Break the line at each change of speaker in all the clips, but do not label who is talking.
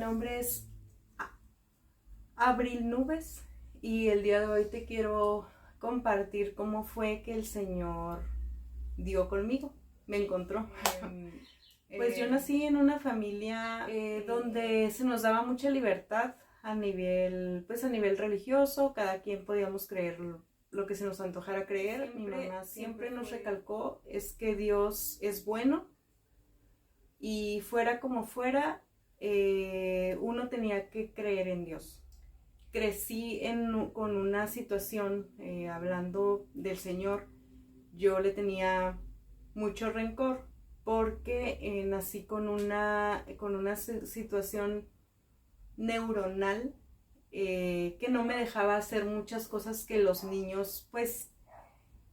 nombre es Abril Nubes y el día de hoy te quiero compartir cómo fue que el Señor dio conmigo, me encontró. Pues yo nací en una familia donde se nos daba mucha libertad a nivel religioso, cada quien podíamos creer lo que se nos antojara creer. Mi mamá siempre nos recalcó es que Dios es bueno y fuera como fuera, uno tenía que creer en Dios. Crecí con una situación, hablando del Señor, yo le tenía mucho rencor porque nací con una situación neuronal que no me dejaba hacer muchas cosas que los niños pues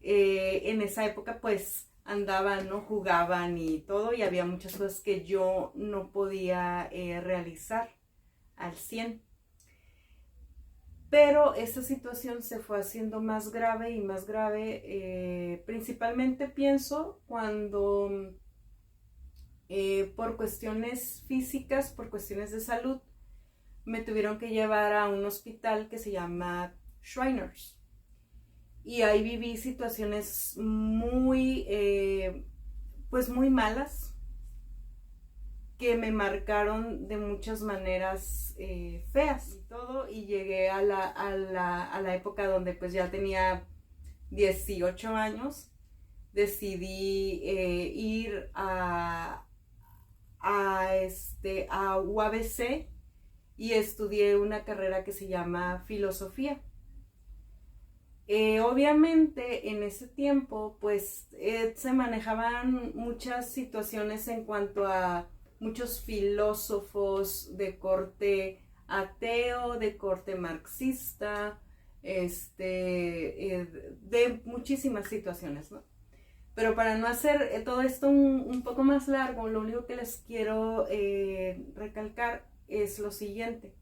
en esa época pues andaban, ¿no? Jugaban y todo, y había muchas cosas que yo no podía realizar al 100. Pero esa situación se fue haciendo más grave y más grave, principalmente pienso cuando por cuestiones físicas, por cuestiones de salud, me tuvieron que llevar a un hospital que se llama Shriners. Y ahí viví situaciones muy malas que me marcaron de muchas maneras feas y todo, y llegué a la época donde pues ya tenía 18 años, decidí ir a UABC y estudié una carrera que se llama filosofía. Obviamente en ese tiempo pues se manejaban muchas situaciones en cuanto a muchos filósofos de corte ateo, de corte marxista, de muchísimas situaciones, ¿no? Pero para no hacer todo esto un poco más largo, lo único que les quiero recalcar es lo siguiente.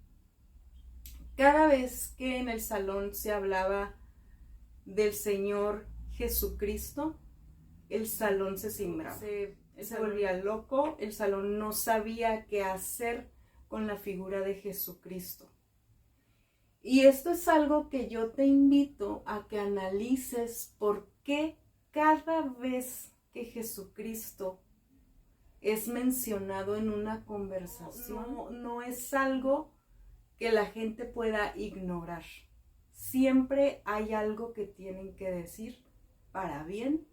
Cada vez que en el salón se hablaba del Señor Jesucristo, el salón se cimbraba, se volvía loco, el salón no sabía qué hacer con la figura de Jesucristo. Y esto es algo que yo te invito a que analices, por qué cada vez que Jesucristo es mencionado en una conversación, no es algo que la gente pueda ignorar. Siempre hay algo que tienen que decir, para bien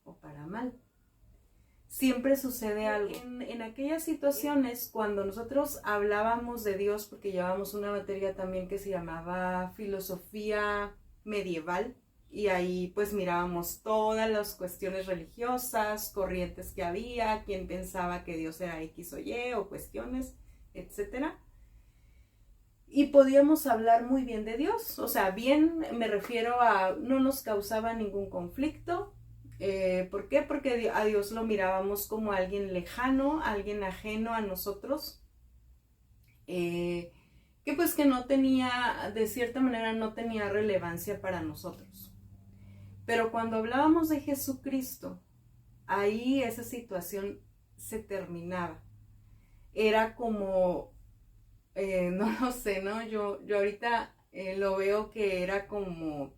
o para mal. Siempre sucede algo. En aquellas situaciones, cuando nosotros hablábamos de Dios, porque llevábamos una materia también que se llamaba filosofía medieval, y ahí pues mirábamos todas las cuestiones religiosas, corrientes que había, quién pensaba que Dios era X o Y, o cuestiones, etcétera. Y podíamos hablar muy bien de Dios, o sea, bien me refiero a no nos causaba ningún conflicto. ¿Por qué? Porque a Dios lo mirábamos como alguien lejano, alguien ajeno a nosotros, que pues que no tenía, de cierta manera no tenía relevancia para nosotros. Pero cuando hablábamos de Jesucristo, ahí esa situación se terminaba. Era como, no lo sé, ¿no? Yo ahorita lo veo que era como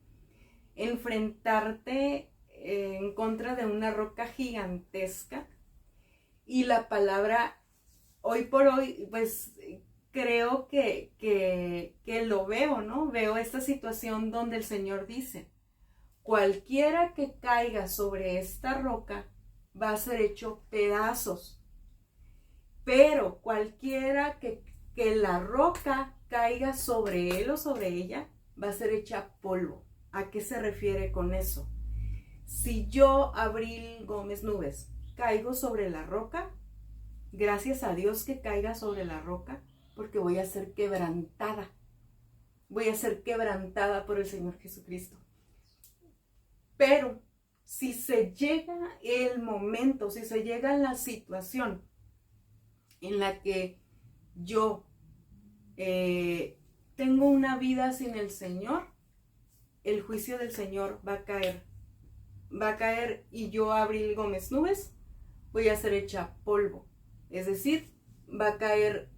enfrentarte en contra de una roca gigantesca, y la palabra hoy por hoy pues creo que lo veo, ¿no? Veo esta situación donde el Señor dice: cualquiera que caiga sobre esta roca va a ser hecho pedazos, pero cualquiera que la roca caiga sobre él o sobre ella va a ser hecha polvo. ¿A qué se refiere con eso? Si yo, Abril Gómez Nubes, caigo sobre la roca, gracias a Dios que caiga sobre la roca, porque voy a ser quebrantada. Voy a ser quebrantada por el Señor Jesucristo. Pero si se llega el momento, si se llega la situación en la que yo tengo una vida sin el Señor, el juicio del Señor va a caer, y yo, Abril Gómez Nubes, voy a ser hecha polvo. Es decir, va a caer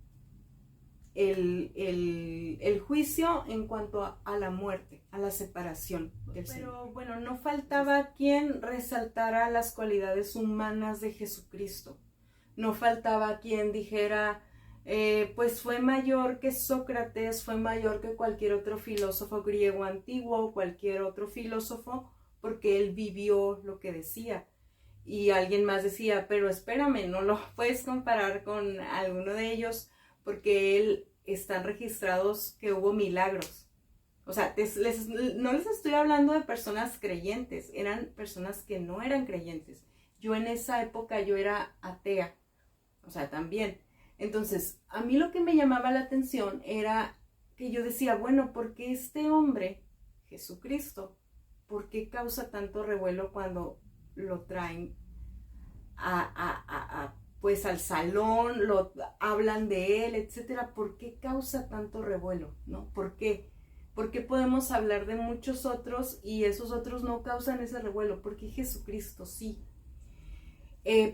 el juicio en cuanto a la muerte, a la separación del Señor. Pero bueno, no faltaba quien resaltara las cualidades humanas de Jesucristo. No faltaba quien dijera, pues fue mayor que Sócrates, fue mayor que cualquier otro filósofo griego antiguo o cualquier otro filósofo, porque él vivió lo que decía. Y alguien más decía, pero espérame, no lo puedes comparar con alguno de ellos, porque están registrados que hubo milagros. O sea, no les estoy hablando de personas creyentes, eran personas que no eran creyentes. Yo en esa época yo era atea, o sea, también. Entonces, a mí lo que me llamaba la atención era que yo decía, bueno, ¿por qué este hombre, Jesucristo, por qué causa tanto revuelo cuando lo traen pues al salón, hablan de él, etcétera? ¿Por qué causa tanto revuelo? ¿No? ¿Por qué? ¿Por qué podemos hablar de muchos otros y esos otros no causan ese revuelo? Porque Jesucristo sí.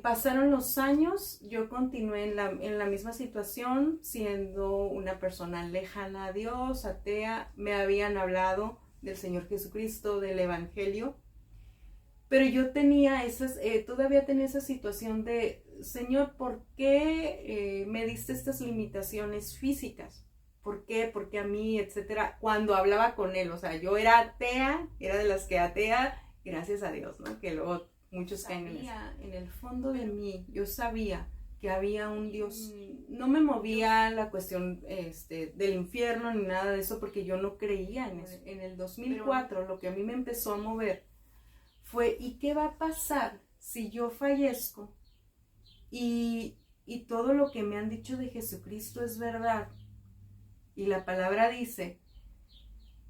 Pasaron los años, yo continué en la misma situación, siendo una persona lejana a Dios, atea. Me habían hablado del Señor Jesucristo, del Evangelio, pero yo tenía todavía tenía esa situación de, Señor, ¿por qué me diste estas limitaciones físicas? ¿Por qué? ¿Por qué a mí? Etcétera. Cuando hablaba con él, o sea, yo era atea, era de las que atea, gracias a Dios, ¿no? Que luego muchos caen en eso. En el fondo de mí, yo sabía que había un Dios. No me movía la cuestión del infierno ni nada de eso, porque yo no creía en eso. En el 2004, lo que a mí me empezó a mover fue, ¿y qué va a pasar si yo fallezco y todo lo que me han dicho de Jesucristo es verdad? Y la palabra dice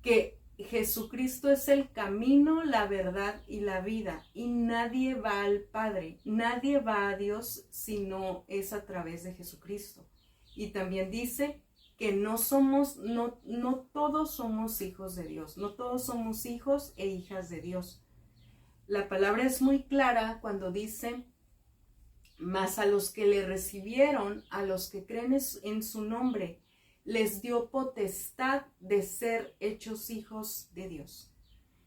que Jesucristo es el camino, la verdad y la vida, y nadie va al Padre, nadie va a Dios si no es a través de Jesucristo. Y también dice que no todos somos hijos de Dios, no todos somos hijos e hijas de Dios. La palabra es muy clara cuando dice, mas a los que le recibieron, a los que creen en su nombre, les dio potestad de ser hechos hijos de Dios.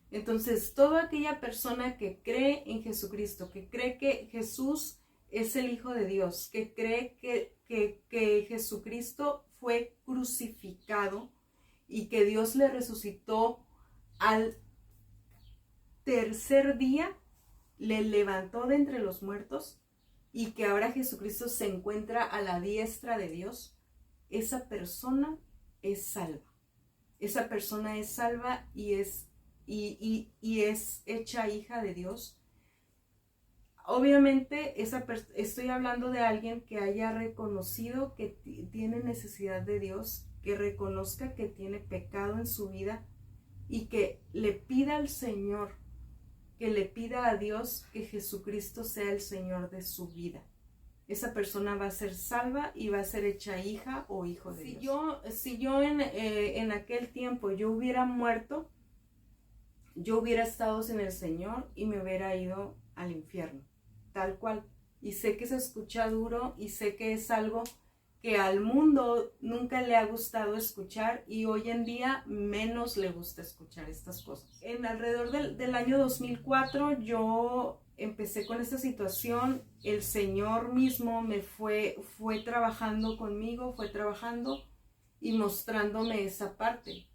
Entonces, toda aquella persona que cree en Jesucristo, que cree que Jesús es el Hijo de Dios, que cree que Jesucristo fue crucificado y que Dios le resucitó al tercer día, le levantó de entre los muertos y que ahora Jesucristo se encuentra a la diestra de Dios, esa persona es salva. Esa persona es salva y es hecha hija de Dios. Obviamente, estoy hablando de alguien que haya reconocido que tiene necesidad de Dios, que reconozca que tiene pecado en su vida y que le pida al Señor, que le pida a Dios que Jesucristo sea el Señor de su vida. Esa persona va a ser salva y va a ser hecha hija o hijo de Dios. Si yo en aquel tiempo yo hubiera muerto, yo hubiera estado sin el Señor y me hubiera ido al infierno, tal cual. Y sé que se escucha duro y sé que es algo que al mundo nunca le ha gustado escuchar y hoy en día menos le gusta escuchar estas cosas. En alrededor del año 2004 yo empecé con esta situación. El Señor mismo me fue trabajando conmigo, fue trabajando y mostrándome esa parte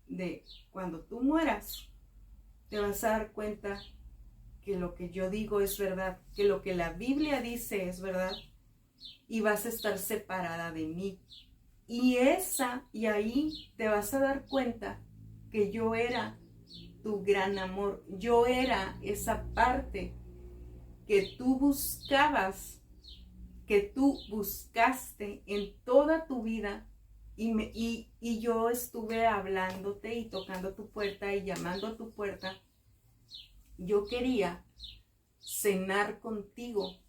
de cuando tú mueras te vas a dar cuenta que lo que yo digo es verdad, que lo que la Biblia dice es verdad y vas a estar separada de mí. Y ahí te vas a dar cuenta que yo era tu gran amor, yo era esa parte que tú buscabas, que tú buscaste en toda tu vida y yo estuve hablándote y tocando tu puerta y llamando a tu puerta. Yo quería cenar contigo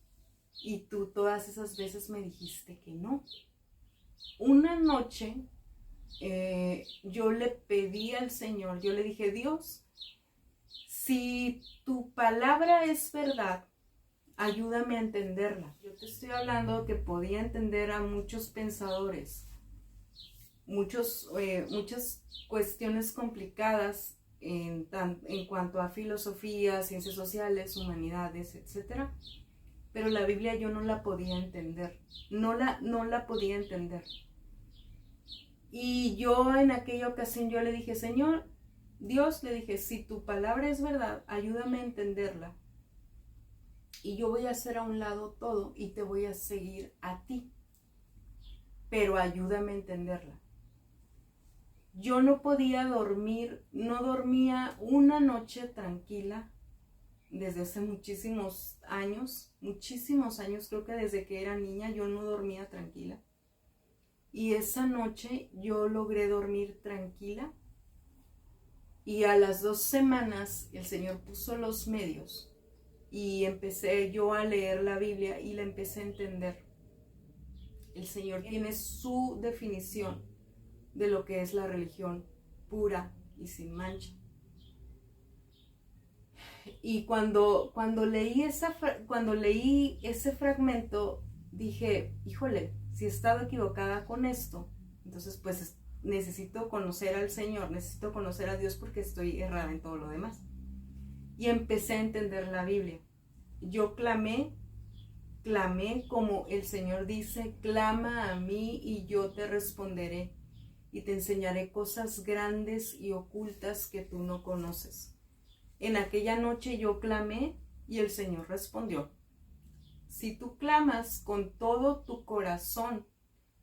y tú todas esas veces me dijiste que no. Una noche yo le pedí al Señor, yo le dije, Dios, si tu palabra es verdad, ayúdame a entenderla. Yo te estoy hablando que podía entender a muchos pensadores muchas cuestiones complicadas en cuanto a filosofía, ciencias sociales, humanidades, etc. Pero la Biblia yo no la podía entender, no la podía entender. Y yo en aquella ocasión yo le dije, Señor, Dios, le dije, si tu palabra es verdad, ayúdame a entenderla. Y yo voy a hacer a un lado todo y te voy a seguir a ti. Pero ayúdame a entenderla. Yo no podía dormir, no dormía una noche tranquila desde hace muchísimos años, creo que desde que era niña yo no dormía tranquila. Y esa noche yo logré dormir tranquila y a las 2 semanas el Señor puso los medios y empecé yo a leer la Biblia y la empecé a entender. El Señor tiene su definición de lo que es la religión pura y sin mancha. Y cuando leí ese fragmento, dije, híjole, si he estado equivocada con esto, entonces pues necesito conocer al Señor, necesito conocer a Dios porque estoy errada en todo lo demás. Y empecé a entender la Biblia. Yo clamé como el Señor dice, clama a mí y yo te responderé y te enseñaré cosas grandes y ocultas que tú no conoces. En aquella noche yo clamé y el Señor respondió. Si tú clamas con todo tu corazón,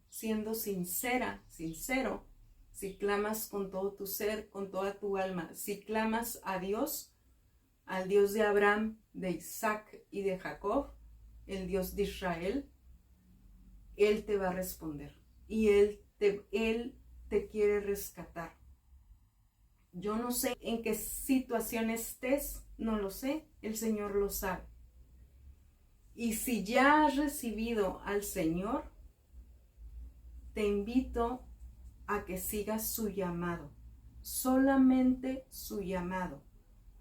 siendo sincero, si clamas con todo tu ser, con toda tu alma, si clamas a Dios, al Dios de Abraham, de Isaac y de Jacob, el Dios de Israel, Él te va a responder y Él te quiere rescatar. Yo no sé en qué situación estés, no lo sé, el Señor lo sabe. Y si ya has recibido al Señor, te invito a que sigas su llamado, solamente su llamado.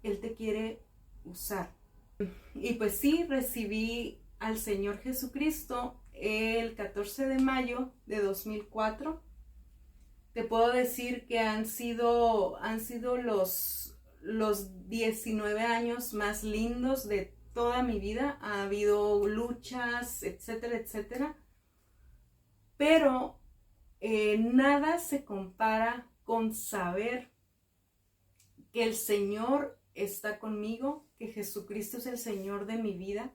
Él te quiere usar. Y pues sí, recibí al Señor Jesucristo el 14 de mayo de 2004. Te puedo decir que han sido los 19 años más lindos de toda mi vida. Ha habido luchas, etcétera, etcétera. Pero nada se compara con saber que el Señor está conmigo, que Jesucristo es el Señor de mi vida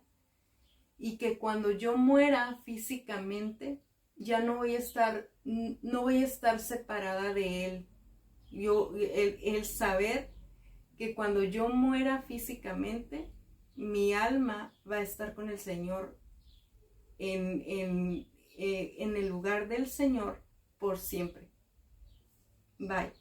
y que cuando yo muera físicamente ya no voy a estar separada de Él. El saber que cuando yo muera físicamente, mi alma va a estar con el Señor en el lugar del Señor por siempre. Bye.